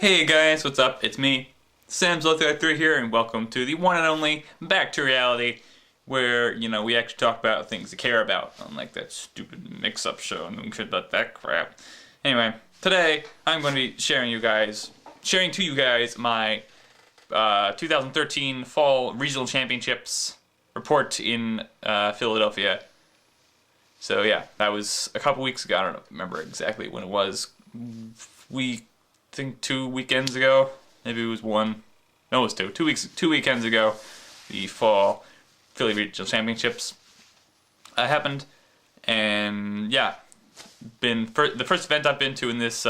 Hey guys, what's up? It's me, Sam's03 here, and welcome to the one and only Back to Reality, where, we actually talk about things to care about, unlike that stupid mix-up show and shit about that crap. Anyway, today I'm going to be sharing to you guys my 2013 Fall Regional Championships report in Philadelphia. So yeah, that was a couple weeks ago. I don't remember exactly when it was. I think 2 weekends ago. Maybe it was one. No, it was two. 2 weekends ago, the Fall Philly Regional Championships happened, and yeah, the first event I've been to in this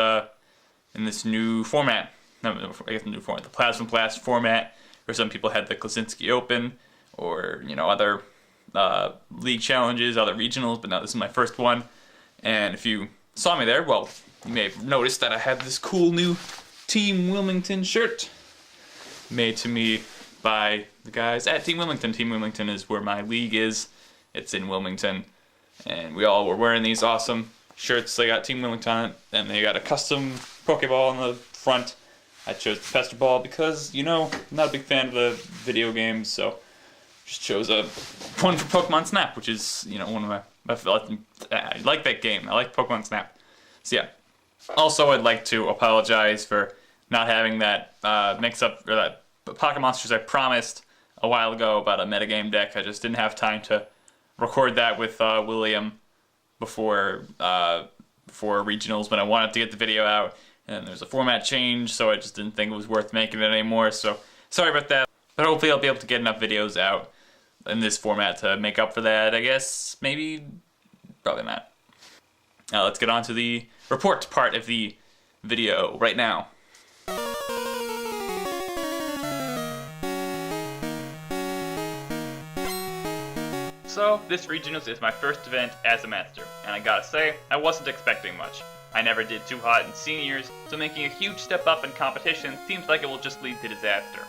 new format. No, I guess the new format, the Plasma Blast format, where some people had the Klasinski Open, or other league challenges, other regionals, but now this is my first one. And if you saw me there, well, you may have noticed that I have this cool new Team Wilmington shirt made to me by the guys at Team Wilmington. Team Wilmington is where my league is. It's in Wilmington. And we all were wearing these awesome shirts. They got Team Wilmington on it, and they got a custom Pokeball on the front. I chose the Pester Ball because, I'm not a big fan of the video games, so just chose one for Pokemon Snap, which is, one of my I like that game. I like Pokemon Snap. So yeah. Also, I'd like to apologize for not having that mix-up, or that Pocket Monsters I promised a while ago about a metagame deck. I just didn't have time to record that with William before regionals, but I wanted to get the video out, and there's a format change, so I just didn't think it was worth making it anymore, so sorry about that. But hopefully I'll be able to get enough videos out in this format to make up for that, I guess. Maybe, probably not. Now let's get on to the report part of the video right now. So, this regionals is my first event as a master, and I gotta say, I wasn't expecting much. I never did too hot in seniors, so making a huge step up in competition seems like it will just lead to disaster.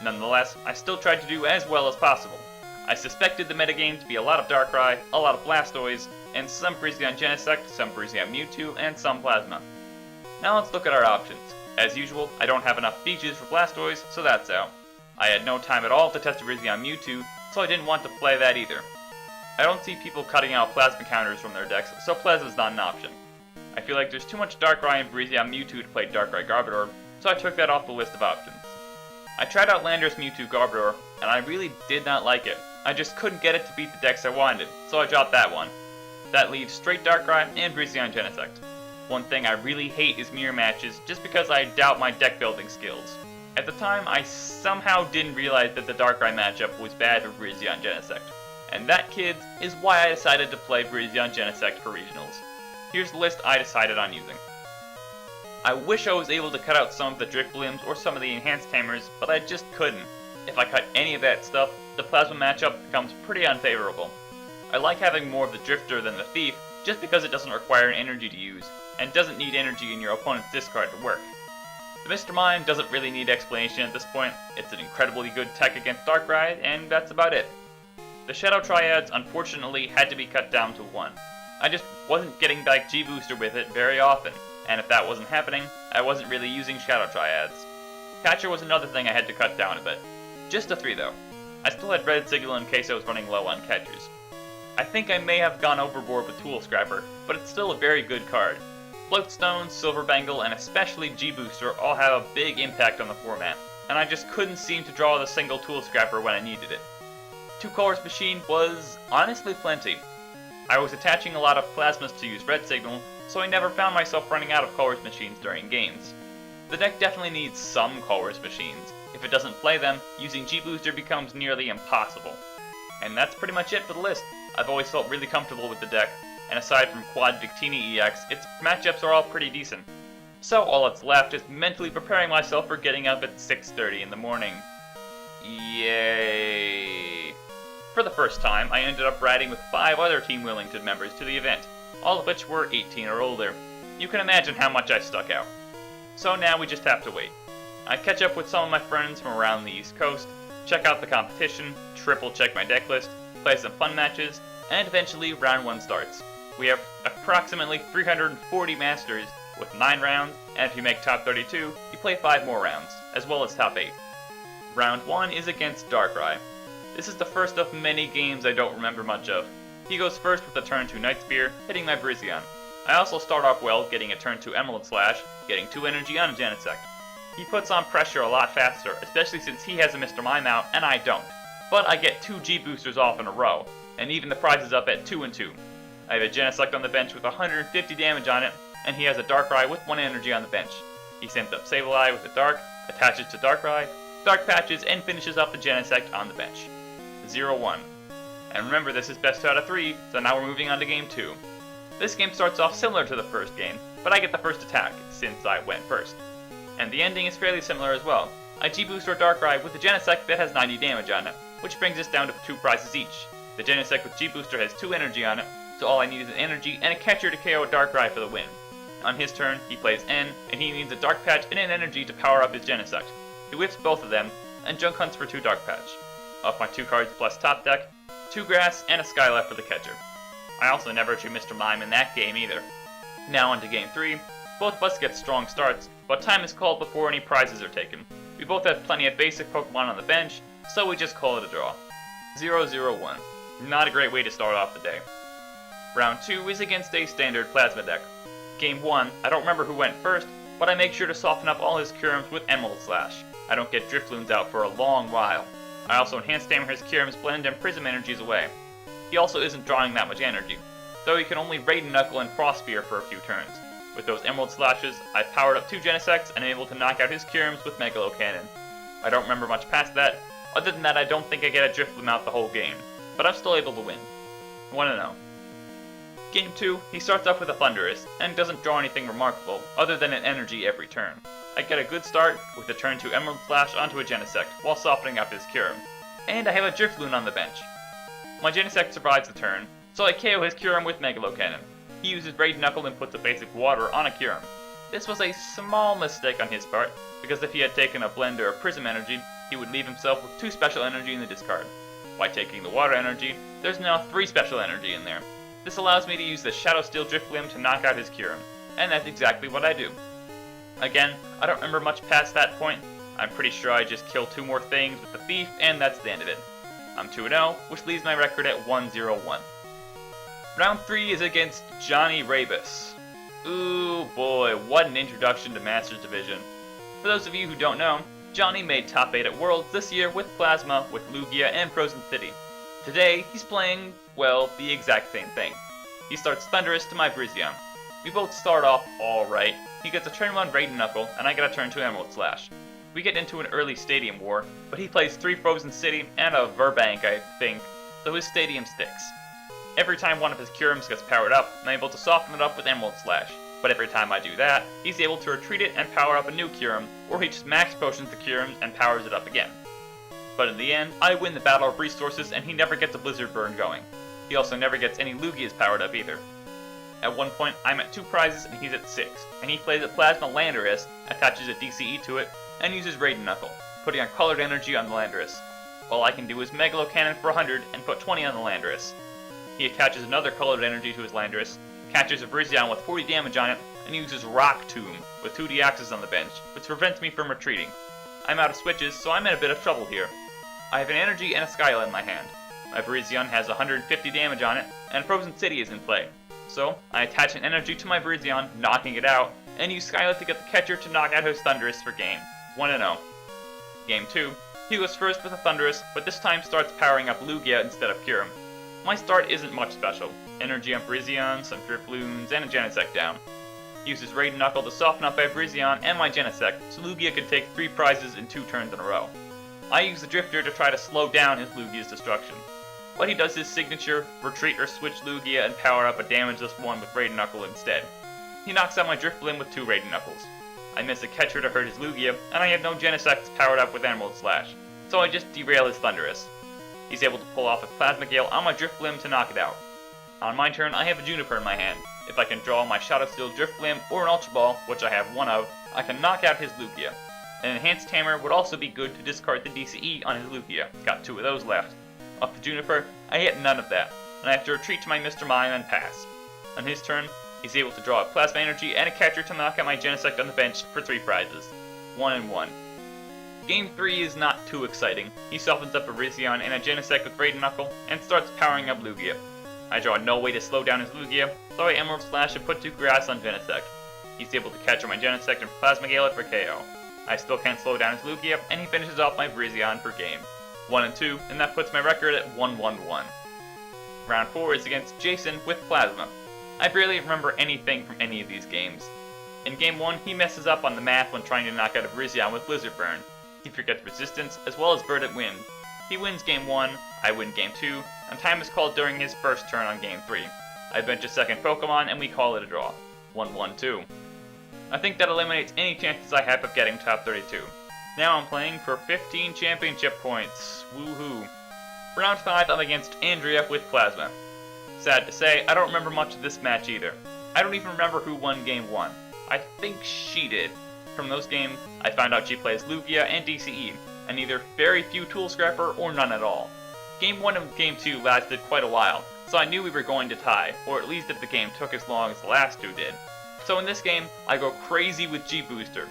Nonetheless, I still tried to do as well as possible. I suspected the metagame to be a lot of Darkrai, a lot of Blastoise, and some Braixen Genesect, some Braixen Mewtwo, and some Plasma. Now let's look at our options. As usual, I don't have enough beaches for Blastoise, so that's out. I had no time at all to test a Braixen Mewtwo, so I didn't want to play that either. I don't see people cutting out Plasma counters from their decks, so Plasma's not an option. I feel like there's too much Darkrai and Braixen Mewtwo to play Darkrai Garbodor, so I took that off the list of options. I tried out Landorus Mewtwo Garbodor, and I really did not like it. I just couldn't get it to beat the decks I wanted, so I dropped that one. That leaves straight Darkrai and Braixen Genesect. One thing I really hate is mirror matches, just because I doubt my deck building skills. At the time, I somehow didn't realize that the Darkrai matchup was bad for Braixen Genesect. And that, kids, is why I decided to play Braixen Genesect for regionals. Here's the list I decided on using. I wish I was able to cut out some of the Drifblims or some of the enhanced tamers, but I just couldn't. If I cut any of that stuff, the Plasma matchup becomes pretty unfavorable. I like having more of the Drifter than the Thief, just because it doesn't require an energy to use, and doesn't need energy in your opponent's discard to work. The Mr. Mime doesn't really need explanation at this point. It's an incredibly good tech against Darkrai, and that's about it. The Shadow Triads unfortunately had to be cut down to 1. I just wasn't getting back G-Booster with it very often, and if that wasn't happening, I wasn't really using Shadow Triads. Catcher was another thing I had to cut down a bit. Just a 3 though. I still had Red Signal in case I was running low on catchers. I think I may have gone overboard with Tool Scrapper, but it's still a very good card. Floatstone, Silver Bangle, and especially G-Booster all have a big impact on the format, and I just couldn't seem to draw the single Tool Scrapper when I needed it. 2 Colors Machine was honestly plenty. I was attaching a lot of Plasmas to use Red Signal, so I never found myself running out of Colors Machines during games. The deck definitely needs some Colors Machines. If it doesn't play them, using G-Booster becomes nearly impossible. And that's pretty much it for the list. I've always felt really comfortable with the deck, and aside from Quad Victini EX, its matchups are all pretty decent. So all that's left is mentally preparing myself for getting up at 6:30 in the morning. Yay! For the first time, I ended up riding with 5 other Team Wilmington members to the event, all of which were 18 or older. You can imagine how much I stuck out. So now we just have to wait. I catch up with some of my friends from around the East Coast, check out the competition, triple check my deck list, play some fun matches, and eventually round 1 starts. We have approximately 340 masters, with 9 rounds, and if you make top 32, you play 5 more rounds, as well as top 8. Round 1 is against Darkrai. This is the first of many games I don't remember much of. He goes first with a turn 2 Night Spear, hitting my Brizion. I also start off well, getting a turn 2 Emerald Slash, getting 2 energy on a Genesect. He puts on pressure a lot faster, especially since he has a Mr. Mime out and I don't. But I get 2 G boosters off in a row, and even the prize is up at 2 and 2. I have a Genesect on the bench with 150 damage on it, and he has a Darkrai with 1 energy on the bench. He sends up Sableye with a Dark, attaches to Darkrai, Dark Patches, and finishes off the Genesect on the bench. 0-1. And remember, this is best out of 3, so now we're moving on to game 2. This game starts off similar to the first game, but I get the first attack, since I went first. And the ending is fairly similar as well. I G-boost our Darkrai with a Genesect that has 90 damage on it, which brings us down to 2 prizes each. The Genesect with G-booster has 2 energy on it, so all I need is an energy and a catcher to KO a Darkrai for the win. On his turn, he plays N, and he needs a Dark Patch and an energy to power up his Genesect. He whips both of them, and junk hunts for 2 Dark Patch. Off my 2 cards plus top deck, 2 Grass, and a Skyleft for the catcher. I also never drew Mr. Mime in that game either. Now on to game 3. Both of us get strong starts, but time is called before any prizes are taken. We both have plenty of basic Pokemon on the bench, so we just call it a draw. 0-0-1. Not a great way to start off the day. Round 2 is against a standard Plasma deck. Game 1, I don't remember who went first, but I make sure to soften up all his Kyurems with Emerald Slash. I don't get Drifloons out for a long while. I also enhance Hammer his Kyurems blend and Prism energies away. He also isn't drawing that much energy, though he can only Raiden Knuckle and Frost Spear for a few turns. With those Emerald Slashes, I've powered up 2 Genesects and am able to knock out his Kyurems with Megalo Cannon. I don't remember much past that. Other than that, I don't think I get a Drifloon out the whole game, but I'm still able to win. 1-0. Game 2, he starts off with a Thundurus, and doesn't draw anything remarkable, other than an energy every turn. I get a good start, with a turn 2 Emerald Slash onto a Genesect, while softening up his Kyurem. And I have a Drifloon on the bench. My Genesect survives the turn, so I KO his Kyurem with Megalo Cannon. He uses Raid Knuckle and puts a basic Water on a Kyurem. This was a small mistake on his part, because if he had taken a Blend or a Prism energy, he would leave himself with 2 special energy in the discard. By taking the Water energy, there's now 3 special energy in there. This allows me to use the Shadow Steel Drifloon to knock out his Kyurem, and that's exactly what I do. Again, I don't remember much past that point. I'm pretty sure I just killed 2 more things with the Thief, and that's the end of it. I'm 2-0, which leaves my record at 1-0-1. Round 3 is against Johnny Rabus. Ooh boy, what an introduction to Masters Division. For those of you who don't know, Johnny made top 8 at Worlds this year with Plasma, with Lugia, and Frozen City. Today, he's playing, well, the exact same thing. He starts Thundurus to my Brizion. We both start off alright. He gets a turn 1 Raiden Knuckle, and I get a turn 2 Emerald Slash. We get into an early Stadium War, but he plays 3 Frozen City and a Verbank, I think, so his Stadium sticks. Every time one of his Kyurems gets powered up, I'm able to soften it up with Emerald Slash, but every time I do that, he's able to retreat it and power up a new Kyurem, or he just max potions the Kyurems and powers it up again. But in the end, I win the battle of resources and he never gets a Blizzard Burn going. He also never gets any Lugias powered up either. At one point, I'm at 2 prizes and he's at 6, and he plays a Plasma Landorus, attaches a DCE to it, and uses Raiden Knuckle, putting a colored energy on the Landorus. All I can do is Megalo Cannon for 100 and put 20 on the Landorus. He attaches another colored energy to his Landorus, catches a Brizion with 40 damage on it, and uses Rock Tomb with 2 Deoxys on the bench, which prevents me from retreating. I'm out of switches, so I'm in a bit of trouble here. I have an energy and a Skyla in my hand. My Brizion has 150 damage on it, and Frozen City is in play. So, I attach an energy to my Brizion, knocking it out, and use Skyla to get the catcher to knock out his Thundurus for game. 1-0. Game 2, he goes first with a Thundurus, but this time starts powering up Lugia instead of Kyurem. My start isn't much special. Energy on Brizion, some Drifloons, and a Genesect down. Uses Raiden Knuckle to soften up my Brizion and my Genesect, so Lugia can take 3 prizes in 2 turns in a row. I use the Drifter to try to slow down his Lugia's destruction. But he does his signature retreat or switch Lugia and power up a damageless one with Raiden Knuckle instead. He knocks out my Drifloon with 2 Raiden Knuckles. I miss a catcher to hurt his Lugia, and I have no Genesects powered up with Emerald Slash, so I just derail his Thundurus. He's able to pull off a Plasma Gale on my Drifloon to knock it out. On my turn, I have a Juniper in my hand. If I can draw my Shadow Steel Drifloon or an Ultra Ball, which I have 1 of, I can knock out his Lugia. An Enhanced Hammer would also be good to discard the DCE on his Lugia. Got 2 of those left. Off the Juniper, I hit none of that, and I have to retreat to my Mr. Mime and pass. On his turn, He's able to draw a Plasma Energy and a catcher to knock out my Genesect on the bench for 3 prizes. 1 and 1. Game 3 is not too exciting. He softens up a Virizion and a Genesect with Braid Knuckle and starts powering up Lugia. I draw no way to slow down his Lugia, so I Emerald Slash and put 2 grass on Genesect. He's able to catch my Genesect and Plasma Gale it for KO. I still can't slow down his Lugia, and he finishes off my Virizion per game. 1 and 2, and that puts my record at 1-1-1. Round 4 is against Jason with Plasma. I barely remember anything from any of these games. In Game 1, he messes up on the math when trying to knock out a Virizion with Blizzard Burn. He forgets Resistance, as well as Verdant Wind. He wins Game 1, I win Game 2, and time is called during his first turn on Game 3. I bench a second Pokemon, and we call it a draw. 1-1-2. I think that eliminates any chances I have of getting top 32. Now I'm playing for 15 championship points. Woohoo. Round 5, I'm against Andrea with Plasma. Sad to say, I don't remember much of this match either. I don't even remember who won Game 1. I think she did. From those games, I found out she plays Lugia and DCE, and either very few Tool Scrapper or none at all. Game 1 and Game 2 lasted quite a while, so I knew we were going to tie, or at least that the game took as long as the last 2 did. So in this game, I go crazy with G-Booster.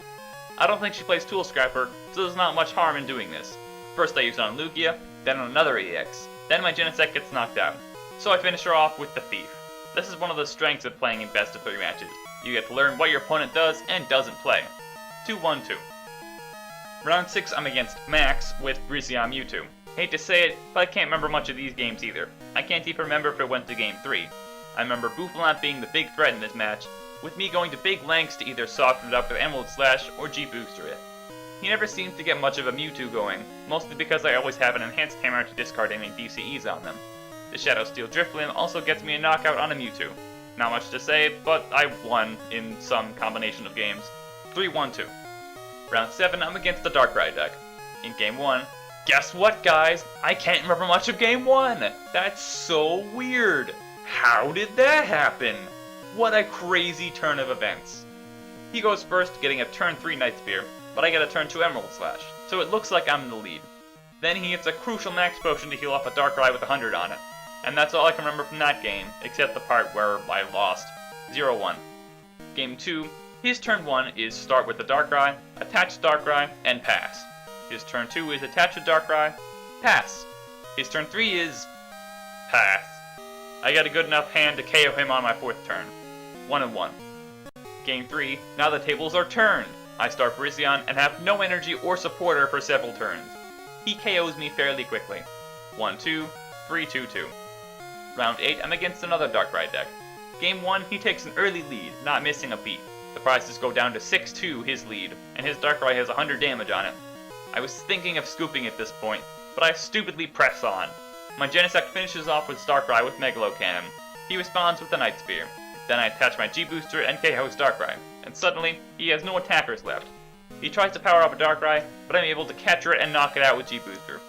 I don't think she plays Tool Scrapper, so there's not much harm in doing this. First I use it on Lugia, then on another EX, then my Genesect gets knocked out. So I finish her off with the Thief. This is one of the strengths of playing in best of 3 matches. You get to learn what your opponent does and doesn't play. 2-1-2. Round 6 I'm against Max with Virizion Mewtwo. Hate to say it, but I can't remember much of these games either. I can't even remember if it went to Game 3. I remember Bouffalant being the big threat in this match, with me going to big lengths to either soften it up with Emerald Slash or G-Booster it. He never seems to get much of a Mewtwo going, mostly because I always have an Enhanced Hammer to discard any DCEs on them. The Shadow Steel Drifblim also gets me a knockout on a Mewtwo. Not much to say, but I won in some combination of games. 3-1-2. Round 7, I'm against the Darkrai deck. In Game 1, guess what guys? I can't remember much of Game 1! That's so weird! How did that happen? What a crazy turn of events. He goes first, getting a turn 3 Night Spear, but I get a turn 2 Emerald Slash, so it looks like I'm in the lead. Then he hits a crucial max potion to heal off a Darkrai with 100 on it. And that's all I can remember from that game, except the part where I lost. 0-1. Game 2, his turn 1 is start with the Darkrai, attach Darkrai, and pass. His turn 2 is attach a Darkrai, pass. His turn 3 is pass. I got a good enough hand to KO him on my 4th turn. 1-1. Game 3, now the tables are turned. I start Virizion and have no energy or supporter for several turns. He KOs me fairly quickly. 1-2, 3-2-2. Round 8, I'm against another Darkrai deck. Game 1, he takes an early lead, not missing a beat. The prizes go down to 6-2 his lead, and his Darkrai has 100 damage on it. I was thinking of scooping at this point, but I stupidly press on. My Genesect finishes off with Darkrai with Megalo Cannon. He responds with a Night Spear. Then I attach my G-Booster and KO his Darkrai, and suddenly, he has no attackers left. He tries to power up a Darkrai, but I'm able to capture it and knock it out with G-Booster.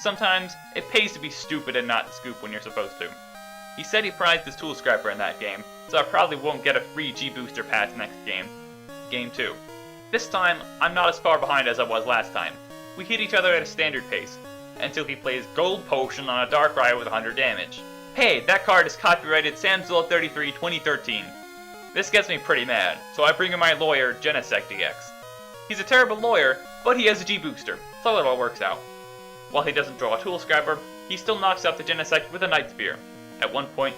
Sometimes, it pays to be stupid and not scoop when you're supposed to. He said he prized his Tool Scrapper in that game, so I probably won't get a free G-Booster pass next game. Game 2. This time, I'm not as far behind as I was last time. We hit each other at a standard pace, until he plays Gold Potion on a Darkrai with 100 damage. Hey, that card is copyrighted Samzilla33 2013. This gets me pretty mad, so I bring in my lawyer, Genesect EX. He's a terrible lawyer, but he has a G-Booster, so it all works out. While he doesn't draw a Tool Scrapper, he still knocks out the Genesect with a Night Spear. At one point,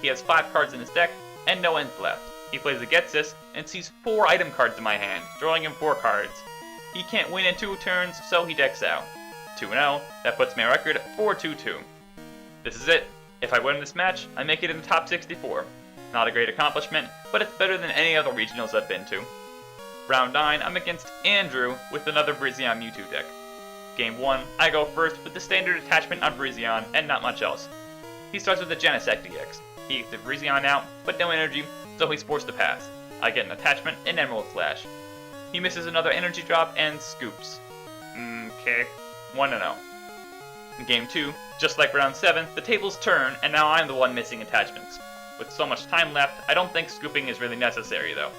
he has 5 cards in his deck, and no ends left. He plays a Getsis, and sees 4 item cards in my hand, drawing him 4 cards. He can't win in 2 turns, so he decks out. 2-0, that puts my record at 4-2-2. This is it. If I win this match, I make it in the top 64. Not a great accomplishment, but it's better than any other regionals I've been to. Round 9, I'm against Andrew with another Virizion Mewtwo deck. Game 1, I go first with the standard attachment on Virizion and not much else. He starts with the Genesect EX. He gets the Virizion out, but no energy, so he's forced to pass. I get an attachment and Emerald Slash. He misses another energy drop and scoops. Okay, 1-0. In Game 2, just like round 7, the tables turn, and now I'm the one missing attachments. With so much time left, I don't think scooping is really necessary though.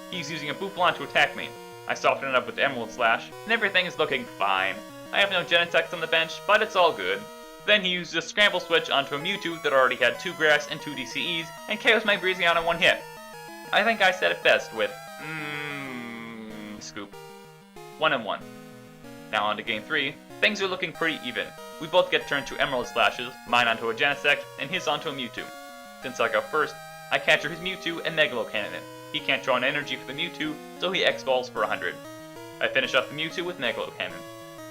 He's using a Bouffalant to attack me. I soften it up with Emerald Slash, and everything is looking fine. I have no Genesects on the bench, but it's all good. Then he used a scramble switch onto a Mewtwo that already had 2 grass and 2 DCEs, and KOs my Brazion in one hit. I think I said it best with, scoop. 1-1. Now on to game 3. Things are looking pretty even. We both get turned to Emerald Slashes, mine onto a Genesect, and his onto a Mewtwo. Since I go first, I capture his Mewtwo and Megalo Cannon it. He can't draw an energy for the Mewtwo, so he X-Balls for 100. I finish off the Mewtwo with Megalo Cannon.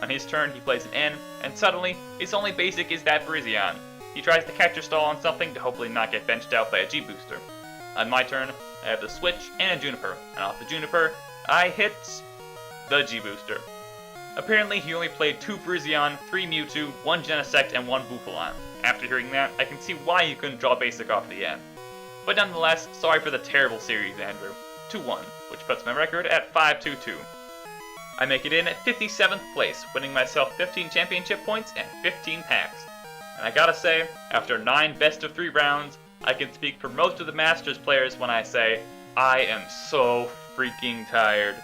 On his turn, he plays an N, and suddenly, his only basic is that Brazion. He tries to catcher stall on something to hopefully not get benched out by a G-Booster. On my turn, I have the Switch and a Juniper, and off the Juniper, I hit the G-Booster. Apparently, he only played 2 Brazion, 3 Mewtwo, 1 Genesect, and 1 Bouffalant. After hearing that, I can see why he couldn't draw basic off the N. But nonetheless, sorry for the terrible series, Andrew. 2-1, which puts my record at 5-2-2. I make it in at 57th place, winning myself 15 championship points and 15 packs. And I gotta say, after 9 best of 3 rounds, I can speak for most of the Masters players when I say, I am so freaking tired.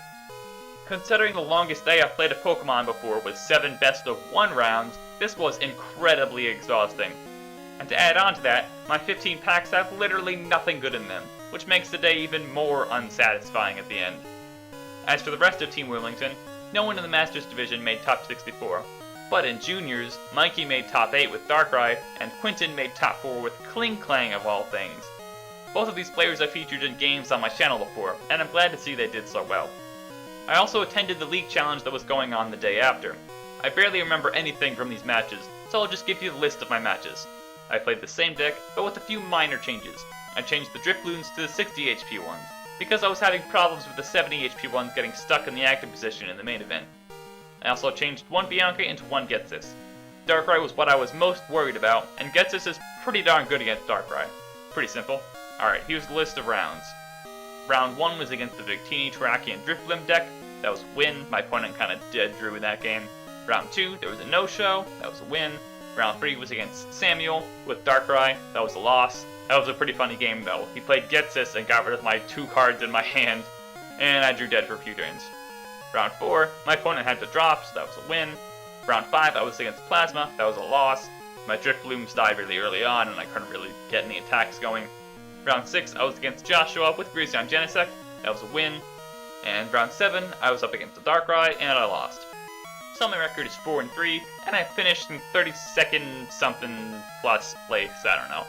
Considering the longest day I've played a Pokemon before was 7 best of 1 rounds, this was incredibly exhausting. And to add on to that, my 15 packs have literally nothing good in them, which makes the day even more unsatisfying at the end. As for the rest of Team Wilmington, no one in the Masters division made top 64. But in Juniors, Mikey made top 8 with Darkrai, and Quinton made top 4 with Kling Clang of all things. Both of these players I featured in games on my channel before, and I'm glad to see they did so well. I also attended the League Challenge that was going on the day after. I barely remember anything from these matches, so I'll just give you the list of my matches. I played the same deck, but with a few minor changes. I changed the Drifloons to the 60 HP ones, because I was having problems with the 70 HP ones getting stuck in the active position in the main event. I also changed 1 Bianca into 1 Getsis. Darkrai was what I was most worried about, and Getsis is pretty darn good against Darkrai. Pretty simple. Alright, here's the list of rounds. Round 1 was against the Victini, Teraki, and Drifblim deck. That was a win. My opponent kinda dead drew in that game. Round 2, there was a no-show. That was a win. Round 3 was against Samuel with Darkrai. That was a loss. That was a pretty funny game though. He played Getsis and got rid of my 2 cards in my hand, and I drew dead for a few turns. Round 4, my opponent had to drop, so that was a win. Round 5, I was against Plasma. That was a loss. My Drifblooms died really early on, and I couldn't really get any attacks going. Round 6, I was against Joshua with Brazion Genesect. That was a win. And round 7, I was up against the Darkrai, and I lost. So my record is 4-3, and I finished in 32nd something plus place, I don't know.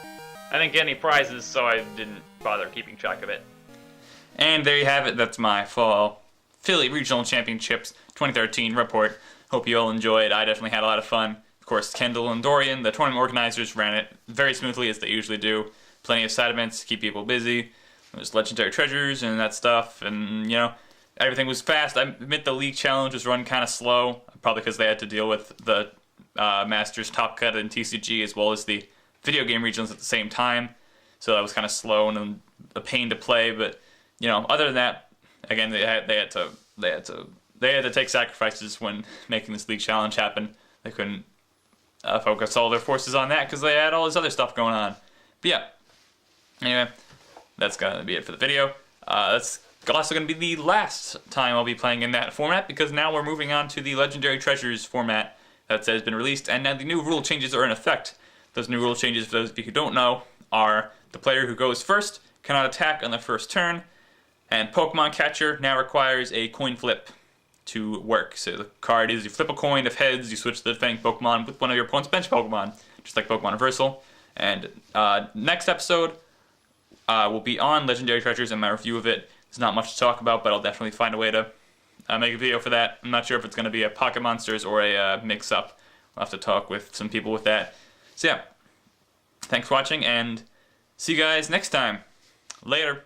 I didn't get any prizes, so I didn't bother keeping track of it. And there you have it, that's my fall Philly Regional Championships 2013 report. Hope you all enjoyed. I definitely had a lot of fun. Of course, Kendall and Dorian, the tournament organizers, ran it very smoothly as they usually do. Plenty of side events to keep people busy. There's legendary treasures and that stuff, and you know, everything was fast. I admit the League Challenge was run kind of slow, probably because they had to deal with the Masters Top Cut and TCG as well as the video game regions at the same time. So that was kind of slow and a pain to play. But you know, other than that, again, they had to take sacrifices when making this League Challenge happen. They couldn't focus all their forces on that because they had all this other stuff going on. But yeah, anyway, that's gonna be it for the video. That's also going to be the last time I'll be playing in that format, because now we're moving on to the Legendary Treasures format that has been released, and now the new rule changes are in effect. Those new rule changes, for those of you who don't know, are the player who goes first cannot attack on the first turn, and Pokemon Catcher now requires a coin flip to work. So the card is you flip a coin, if heads, you switch the defending Pokemon with one of your opponent's bench Pokemon, just like Pokemon Reversal. And next episode will be on Legendary Treasures and my review of it. There's not much to talk about, but I'll definitely find a way to make a video for that. I'm not sure if it's going to be a Pocket Monsters or a mix-up. I'll have to talk with some people with that. So yeah, thanks for watching, and see you guys next time. Later.